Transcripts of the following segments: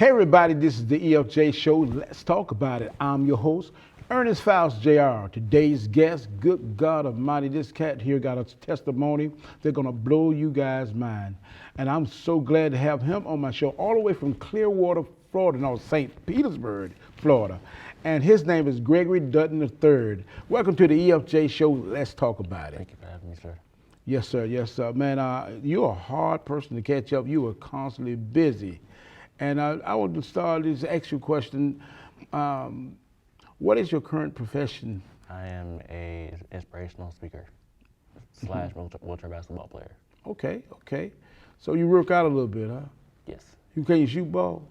Hey everybody, this is the EFJ show. Let's talk about it. I'm your host, Ernest Faust Jr. Today's guest, good God Almighty, this cat here got a testimony. They're gonna blow you guys' mind, and I'm so glad to have him on my show, all the way from Clearwater, Florida, no, St. Petersburg, Florida. And his name is Gregorey Dunton III. Welcome to the EFJ show. Let's talk about it. Thank you for having me, sir. Yes, sir. Yes, sir. Man, you're a hard person to catch up. You are constantly busy. And I want to start this extra question. What is your current profession? I am a inspirational speaker slash wheelchair basketball player. Okay, okay. So you work out a little bit, huh? Yes. Can you shoot ball?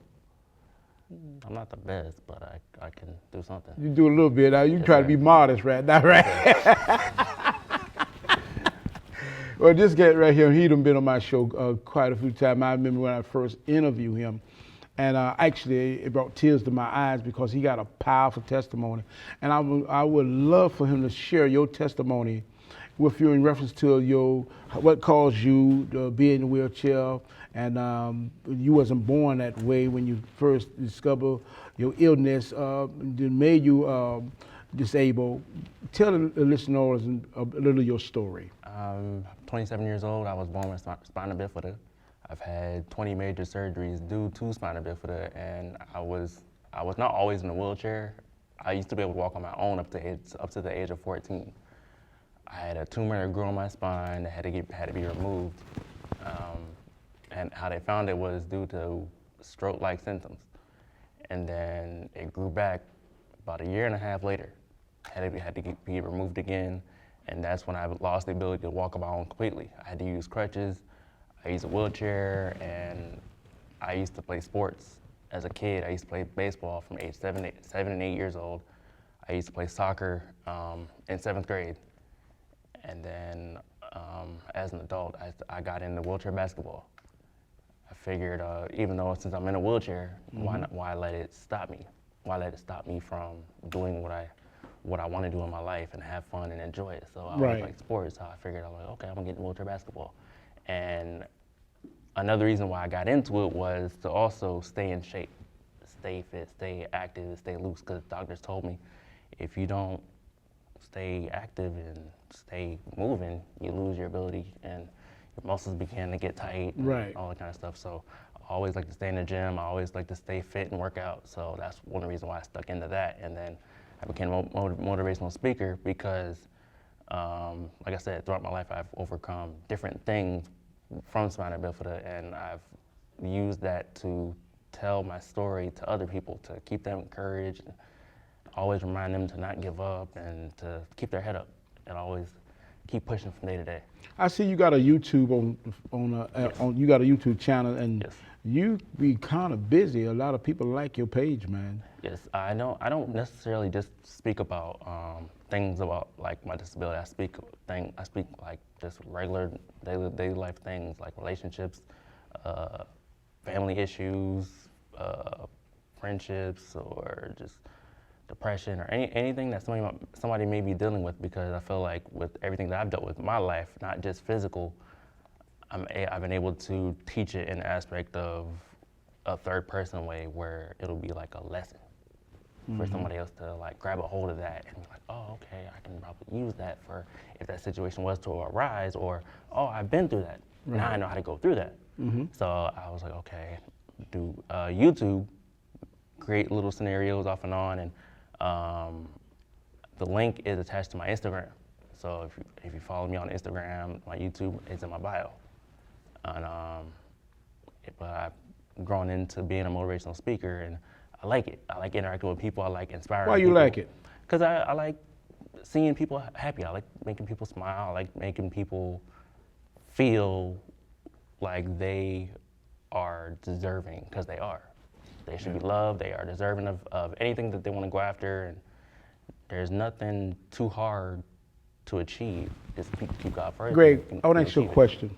I'm not the best, but I can do something. You do a little bit. You Yes, try to sir. be modest right now, right? Well, this guy right here, he done been on my show quite a few times. I remember when I first interviewed him, and actually it brought tears to my eyes because he got a powerful testimony. And I would love for him to share your testimony with you in reference to what caused you to be in the wheelchair, and you wasn't born that way when you first discovered your illness that made you disabled. Tell the listeners a little of your story. I'm 27 years old. I was born with spina bifida. I've had 20 major surgeries due to spina bifida, and I was not always in a wheelchair. I used to be able to walk on my own up to the age of 14. I had a tumor that grew on my spine that had to be removed, and how they found it was due to stroke-like symptoms. And then it grew back about a year and a half later. Had to be removed again, and that's when I lost the ability to walk on my own completely. I had to use crutches, I used a wheelchair, and I used to play sports. As a kid, I used to play baseball from age 7 and 8 years old. I used to play soccer in 7th grade. And then as an adult, I got into wheelchair basketball. I figured, even though since I'm in a wheelchair, why let it stop me? Why let it stop me from doing what I want to do in my life and have fun and enjoy it? So I always like sports, so I figured, I'm like, okay, I'm gonna get into wheelchair basketball. And another reason why I got into it was to also stay in shape, stay fit, stay active, stay loose, because doctors told me if you don't stay active and stay moving, you lose your ability and your muscles begin to get tight and all that kind of stuff. So I always like to stay in the gym. I always like to stay fit and work out. So that's one of the reasons why I stuck into that. And then I became a motivational speaker because, like I said, throughout my life, I've overcome different things from spina bifida, and I've used that to tell my story to other people, to keep them encouraged, and always remind them to not give up and to keep their head up and always keep pushing from day to day. I see you got a YouTube you got a YouTube channel, and Yes. you be kind of busy. A lot of people like your page, man. Yes, I know. I don't necessarily just speak about things about like my disability. I speak like just regular daily life things like relationships, family issues, friendships, or just depression, or anything that somebody may be dealing with. Because I feel like with everything that I've dealt with in my life, not just physical, I've been able to teach it in the aspect of a third person way where it'll be like a lesson for somebody else to like grab a hold of that and be like, oh, okay, I can probably use that for if that situation was to arise, or, oh, I've been through that. Now I know how to go through that. So I was like, okay, do YouTube, create little scenarios off and on, and the link is attached to my Instagram. So if you follow me on Instagram, my YouTube is in my bio. And but I've grown into being a motivational speaker, and I like it. I like interacting with people. I like inspiring people. Why you like it? Because I like seeing people happy. I like making people smile. I like making people feel like they are deserving, because they are. They should be loved. They are deserving of anything that they want to go after. And there's nothing too hard to achieve. Just keep God first. Greg, I want to ask you a question.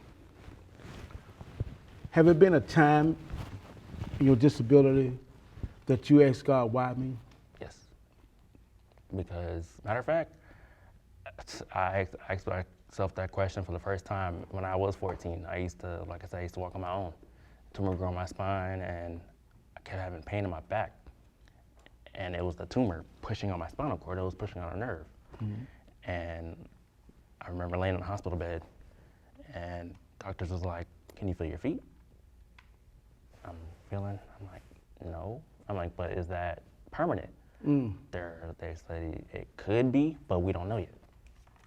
Have it been a time in your disability that you asked God, why me? Yes. Because, matter of fact, I asked myself that question for the first time when I was 14. I used to, like I said, I used to walk on my own. Tumor grew on my spine, and I kept having pain in my back, and it was the tumor pushing on my spinal cord. It was pushing on a nerve, and I remember laying in the hospital bed, and doctors was like, "Can you feel your feet?" I'm like, "No." I'm like, "But is that permanent?" They said it could be, but we don't know yet.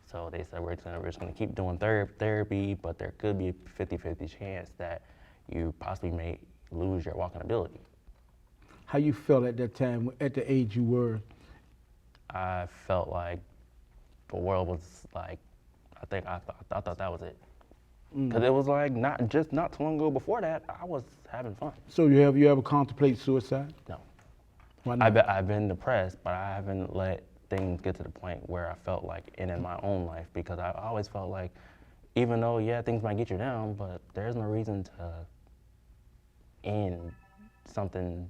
So they said we're just gonna keep doing therapy, but there could be a 50-50 chance that you possibly may lose your walking ability. How you felt at that time, at the age you were? I felt like the world was like, I thought that was it. Because it was like not too long ago before that, I was having fun. So you ever contemplate suicide? No. Why not? I've been depressed, but I haven't let things get to the point where I felt like in my own life, because I always felt like, even though, yeah, things might get you down, but there's no reason to end something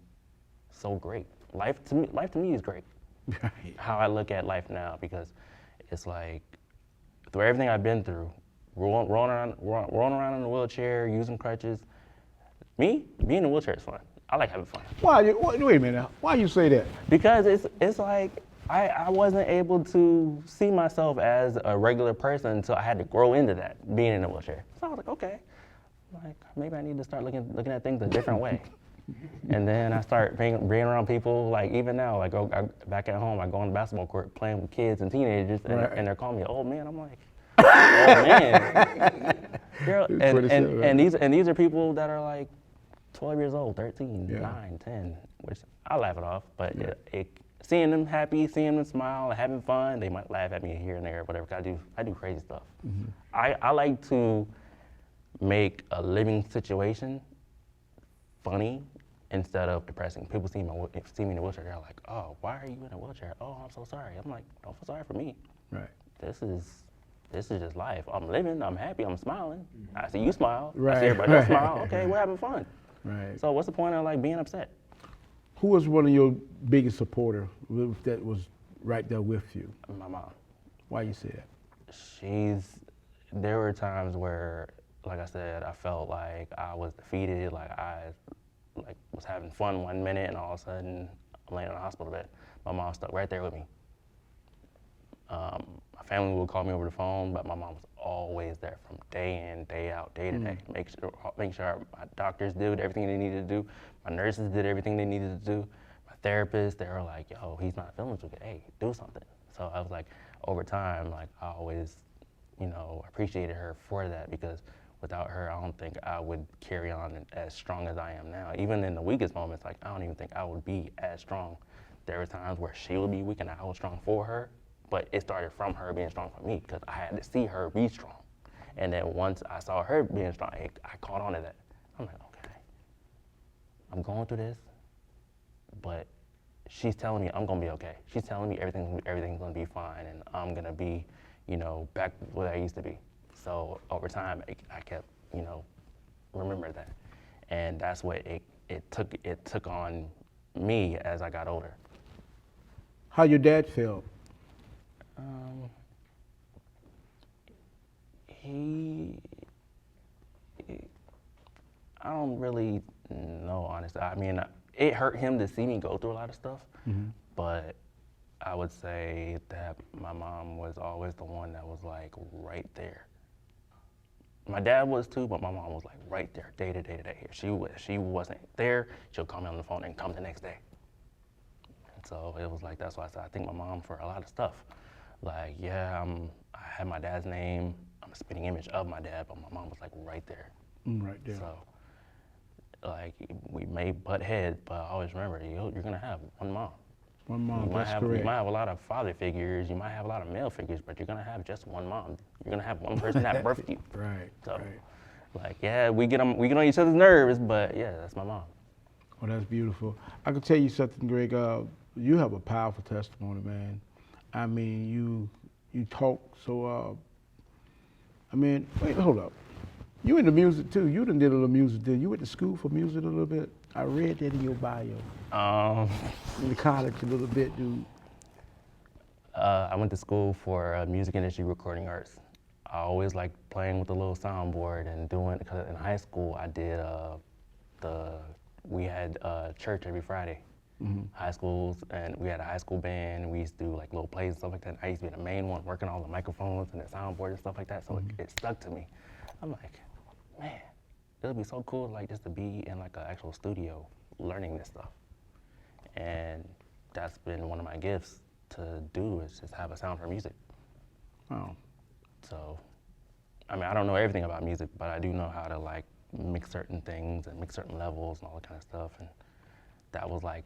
so great. Life to me is great. Right. How I look at life now, because it's like, through everything I've been through, rolling around in a wheelchair, using crutches, being in a wheelchair is fun. I like having fun. Wait a minute. Why you say that? Because it's like I wasn't able to see myself as a regular person until I had to grow into that, being in a wheelchair. So I was like, okay, like maybe I need to start looking at things a different way. And then I start being around people, like even now, like back at home, I go on the basketball court playing with kids and teenagers, and they're calling me old man. I'm like, old man. And these are people that are like 12 years old, 13, 9, 10, which I laugh it off, but seeing them happy, seeing them smile, having fun, they might laugh at me here and there, whatever, 'cause I do crazy stuff. I like to make a living situation funny instead of depressing. People see me in a wheelchair, they're like, "Oh, why are you in a wheelchair? Oh, I'm so sorry." I'm like, "Don't feel sorry for me. Right. This is just life. I'm living, I'm happy, I'm smiling. I see you smile, I Right, see everybody else right, smile. Okay, we're having fun." Right. So what's the point of like being upset? Who was one of your biggest supporters that was right there with you? My mom. Why you say that? There were times where, like I said, I felt like I was defeated, like I was having fun one minute, and all of a sudden I'm laying in the hospital bed. My mom stuck right there with me. My family would call me over the phone, but my mom was always there from day in, day out, day to day. Make sure my doctors did everything they needed to do. My nurses did everything they needed to do. My therapists, they were like, "Yo, he's not feeling too good. Hey, do something." So I was like, over time, like I always, appreciated her for that, because without her, I don't think I would carry on as strong as I am now. Even in the weakest moments, like I don't even think I would be as strong. There were times where she would be weak and I was strong for her, but it started from her being strong for me, because I had to see her be strong. And then once I saw her being strong, I caught on to that. I'm like, okay, I'm going through this, but she's telling me I'm gonna be okay. She's telling me everything's gonna be fine, and I'm gonna be, back where I used to be. So over time, I kept, remember that, and that's what it took on me as I got older. How your dad felt? I don't really know, honestly. I mean, it hurt him to see me go through a lot of stuff, but I would say that my mom was always the one that was like right there. My dad was too, but my mom was like right there, day to day to day. If she wasn't there, she'll call me on the phone and come the next day. And so it was like, that's why I said I thank my mom for a lot of stuff. Like, yeah, I had my dad's name. I'm a spitting image of my dad, but my mom was like right there. Right there. So, like, we may butt heads, but I always remember, you're gonna have one mom. One mom, that's You correct. might have a lot of father figures, you might have a lot of male figures, but you're gonna have just one mom. You're gonna have one person that birthed you. Right, So, right. like, yeah, we get on each other's nerves, but yeah, that's my mom. Well, that's beautiful. I can tell you something, Greg. You have a powerful testimony, man. I mean, you talk so. Wait, hold up. You into music too? You done did a little music. You went to school for music a little bit? I read that in your bio. In the college a little bit, dude. I went to school for music industry recording arts. I always liked playing with the little soundboard and doing, because in high school I did the we had church every Friday. High schools, and we had a high school band. We used to do like little plays and stuff like that. I used to be the main one working all the microphones and the soundboard and stuff like that. So it stuck to me. I'm like, man, it would be so cool like just to be in like an actual studio learning this stuff. And that's been one of my gifts to do, is just have a sound for music. Wow. So, I mean, I don't know everything about music, but I do know how to like mix certain things and mix certain levels and all that kind of stuff. And that was my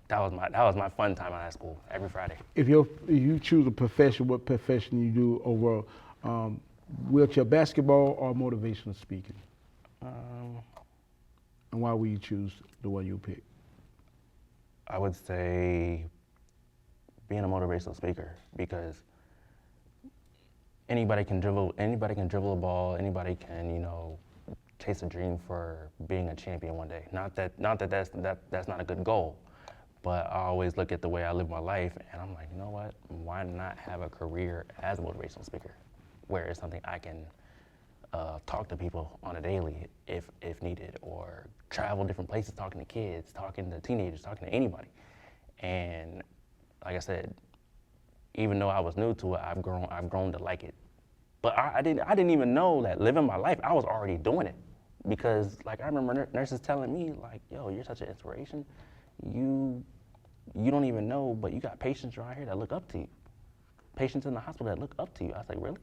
fun time in high school every Friday. If you choose a profession, what profession you do overall? Wheelchair basketball or motivational speaking? And why would you choose the one you pick? I would say being a motivational speaker, because anybody can dribble a ball, anybody can, you know, chase a dream for being a champion one day. Not that that's not a good goal, but I always look at the way I live my life, and I'm like, you know what? Why not have a career as a motivational speaker, where it's something I can talk to people on a daily if needed, or travel different places, talking to kids, talking to teenagers, talking to anybody. And like I said, even though I was new to it, I've grown to like it. But I didn't even know that living my life, I was already doing it. Because like I remember nurses telling me like, yo, you're such an inspiration. You don't even know, but you got patients around here that look up to you. Patients in the hospital that look up to you. I was like, really?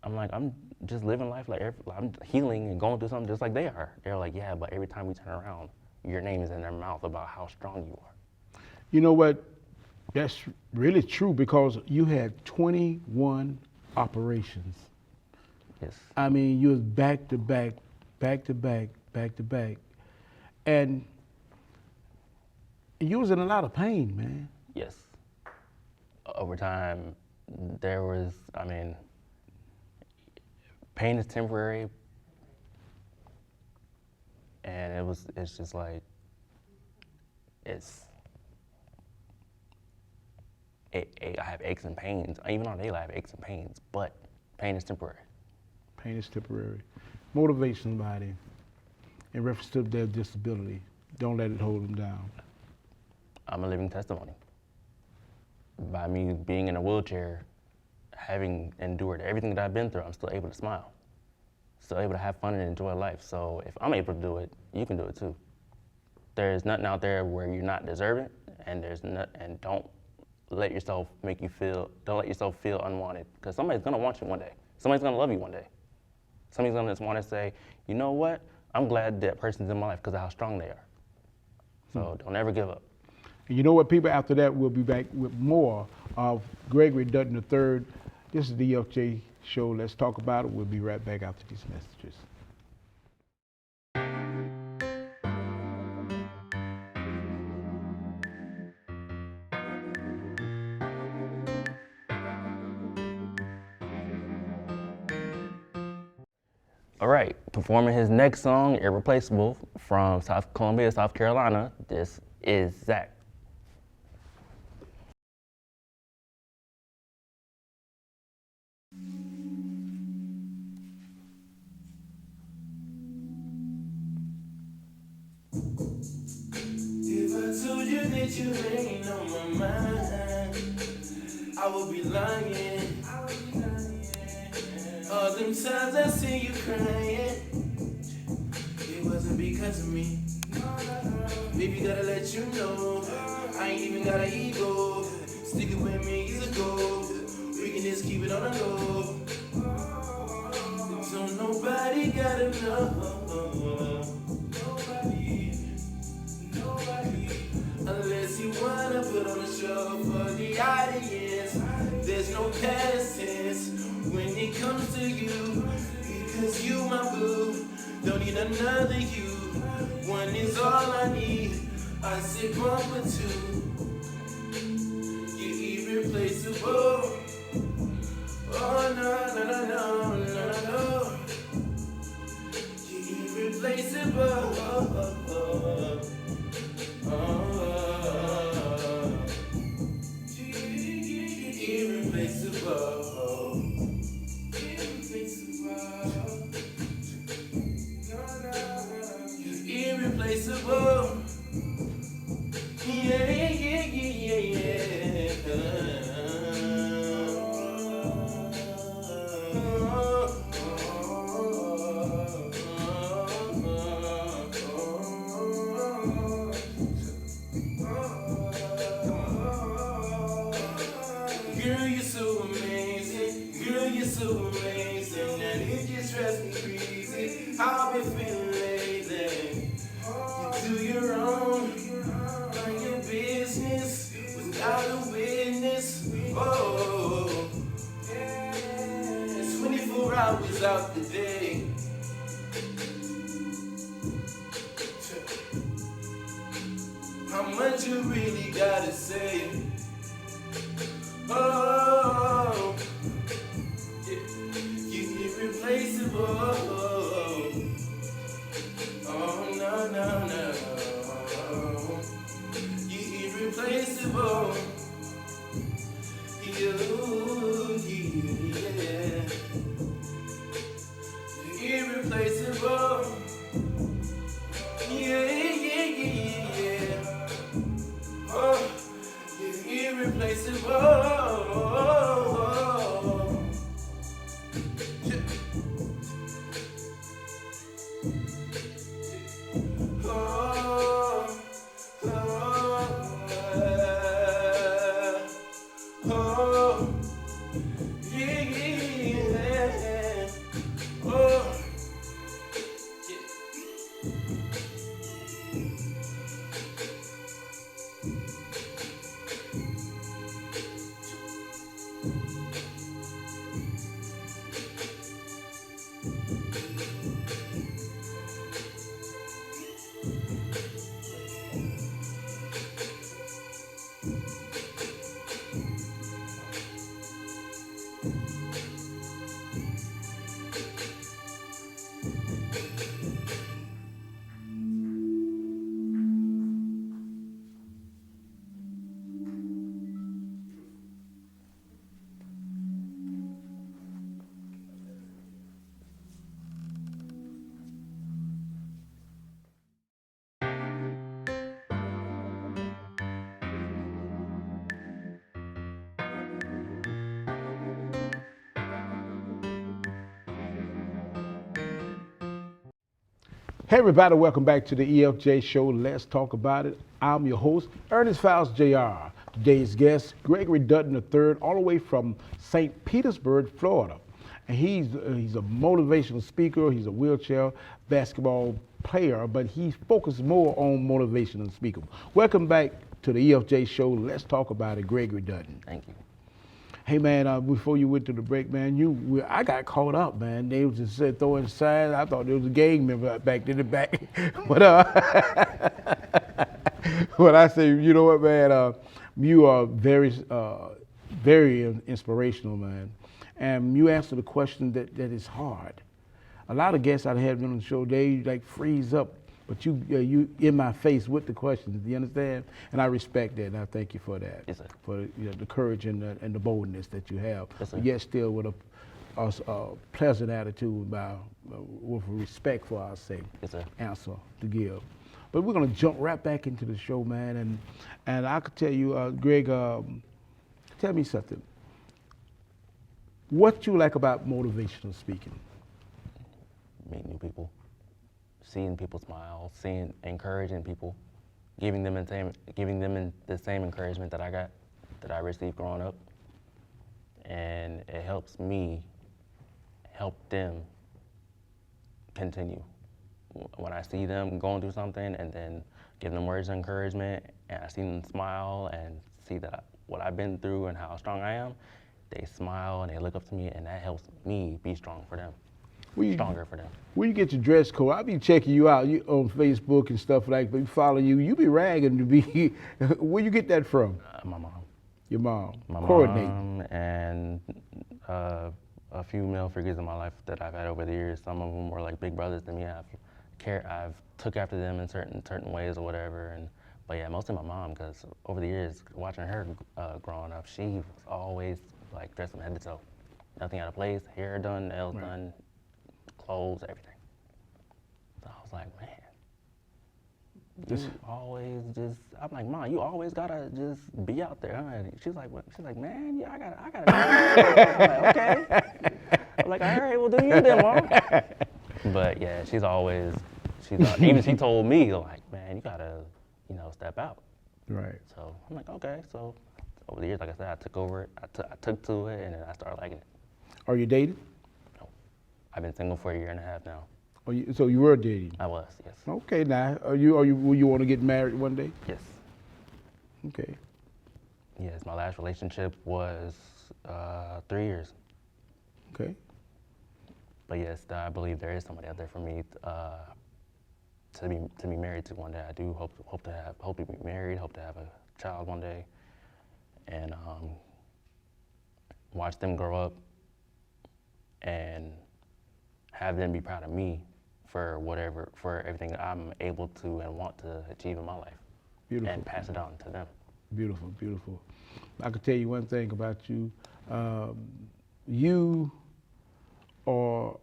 I'm like, I'm just living life like I'm healing and going through something just like they are. They're like, yeah, but every time we turn around, your name is in their mouth about how strong you are. You know what? That's really true, because you had 21 operations. Yes. I mean, you was back to back, back to back, back to back. And you was in a lot of pain, man. Yes. Over time, there was, I mean, pain is temporary, and it's just like, I have aches and pains. Even on daily, I have aches and pains, but pain is temporary. Pain is temporary. Motivate somebody in reference to their disability. Don't let it hold them down. I'm a living testimony. By me being in a wheelchair, having endured everything that I've been through, I'm still able to smile. Still able to have fun and enjoy life. So if I'm able to do it, you can do it too. There's nothing out there where you're not deserving, and don't let yourself feel unwanted, because somebody's gonna want you one day. Somebody's gonna love you one day. Somebody's gonna just wanna say, you know what? I'm glad that person's in my life because of how strong they are. So don't ever give up. And you know what, people? After that, we'll be back with more of Gregorey Dunton III. This is the EFJ show. Let's talk about it. We'll be right back after these messages. All right, performing his next song, Irreplaceable, from South Columbia, South Carolina, this is Zach. If I told you that you ain't on my mind, I would be lying. All them times I see you crying, it wasn't because of me. Baby, gotta let you know, I ain't even got an ego. Sticking with me is a goal. We can just keep it on the low. Don't nobody gotta know. Nobody. Unless you wanna put on a show for the audience. There's no past tense when it comes to you, because you my boo, don't need another you. One is all I need. I said one with two. You're irreplaceable. Oh no no no no no no no. You're irreplaceable. Oh, oh, oh. Irreplaceable. Irreplaceable. so amazing and it just drives me crazy. How I've been feeling lately. You do your own, mind your business without a witness. Oh, it's 24 hours out the day. How much you really gotta say? Oh, yeah. You irreplaceable. Oh no no no. You irreplaceable. You yeah. You're irreplaceable. Yeah yeah yeah yeah. Oh, you're irreplaceable. Oh, oh, yeah, yeah. Oh, Hey everybody, welcome back to the EFJ show. Let's talk about it. I'm your host, Ernest Faust Jr. Today's guest, Gregorey Dunton III, all the way from St. Petersburg, Florida. And he's a motivational speaker. He's a wheelchair basketball player, but he focuses more on motivational speaker. Welcome back to the EFJ show. Let's talk about it, Gregorey Dunton. Thank you. Hey man, before you went to the break, man, I got caught up, man. They was just throwing signs. I thought there was a gang member back in the back, but but I say, you know what, man, you are very inspirational, man, and you answered a question that is hard. A lot of guests I've had on the show, they like freeze up, but you in my face with the questions. Do you understand? And I respect that, and I thank you for that. Yes, sir. For the courage and the boldness that you have, Yes, sir. but yet still with a pleasant attitude, with respect for our sake. Yes, sir. Answer to give. But we're gonna jump right back into the show, man, and I could tell you, Greg, tell me something. What you like about motivational speaking? Meet new people, seeing people smile, encouraging people, giving them the same encouragement that I received growing up, and it helps me help them continue. When I see them going through something and then give them words of encouragement, and I see them smile and see that what I've been through and how strong I am, they smile and they look up to me, and that helps me be strong for them. Stronger for them. When you get your dress code, I'll be checking you out on Facebook and stuff like that. Follow you. You be ragging to be. Where you get that from? My mom. Your mom. My Coordinate. mom and a few male figures in my life that I've had over the years. Some of them were like big brothers to me. I've took after them in certain ways or whatever. But yeah, mostly my mom, because over the years, watching her growing up, she was always like dressed from head to toe. Nothing out of place. Hair done, nails done, clothes, everything. So I was like, man, you always just, I'm like, Mom, you always gotta just be out there, huh? She's like, what? She's like, man, yeah, I gotta. I'm like, okay. I'm like, all right, well, do you then, Mom? But yeah, even she told me, like, man, you gotta, step out. Right. So I'm like, okay. So over the years, like I said, I took over it. I took to it, and then I started liking it. Are you dating? No. I've been single for a year and a half now. So you were dating? I was, yes. Okay, now, will you want to get married one day? Yes. Okay. Yes, my last relationship was 3 years. Okay. But yes, I believe there is somebody out there for me to be married to one day. I do hope to be married, hope to have a child one day, and watch them grow up and have them be proud of me for everything I'm able to and want to achieve in my life. Beautiful. And pass it on to them. Beautiful, beautiful. I can tell you one thing about you. You are,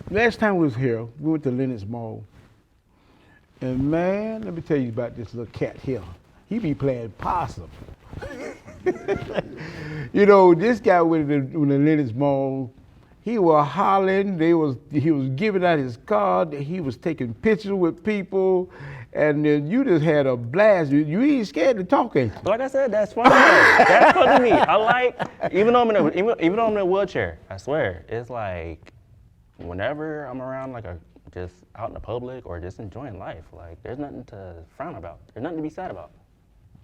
last time we was here, we went to Lenox Mall. And man, let me tell you about this little cat here. He be playing possum. You know, this guy went to the Lenox Mall. He was hollering. He was giving out his card. He was taking pictures with people, and then you just had a blast. You ain't scared to talk, ain't you? Like I said, that's funny. That's funny to me. I like, even though I'm in a wheelchair. I swear, it's like whenever I'm around, like just out in the public or just enjoying life, like there's nothing to frown about. There's nothing to be sad about.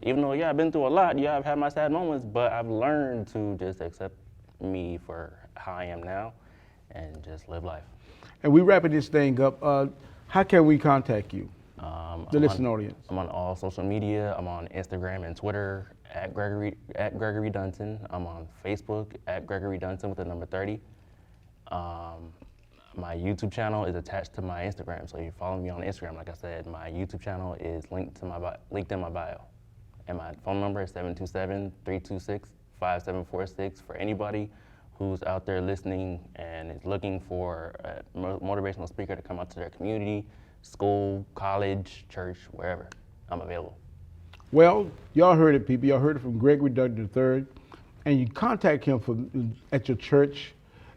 Even though, yeah, I've been through a lot. Yeah, I've had my sad moments, but I've learned to just accept me for how I am now and just live life. And we wrapping this thing up. How can we contact you, the listening audience? I'm on all social media. I'm on Instagram and Twitter at Gregorey Dunton. I'm on Facebook at Gregorey Dunton with the number 30. My YouTube channel is attached to my Instagram, so you follow me on Instagram. Like I said, my YouTube channel is linked in my bio. And my phone number is 727-326-5746 for anybody who's out there listening and is looking for a motivational speaker to come out to their community, school, college, church, wherever. I'm available. Well, y'all heard it, people. Y'all heard it from Gregorey Dunton III. And you contact him at your church,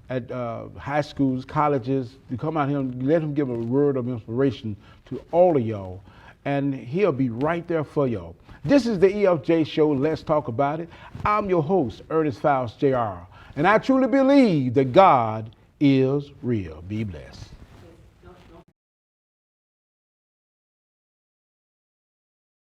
at high schools, colleges, to come out here and let him give a word of inspiration to all of y'all. And he'll be right there for y'all. This is the EFJ show, Let's Talk About It. I'm your host, Ernest Faust Jr. And I truly believe that God is real. Be blessed.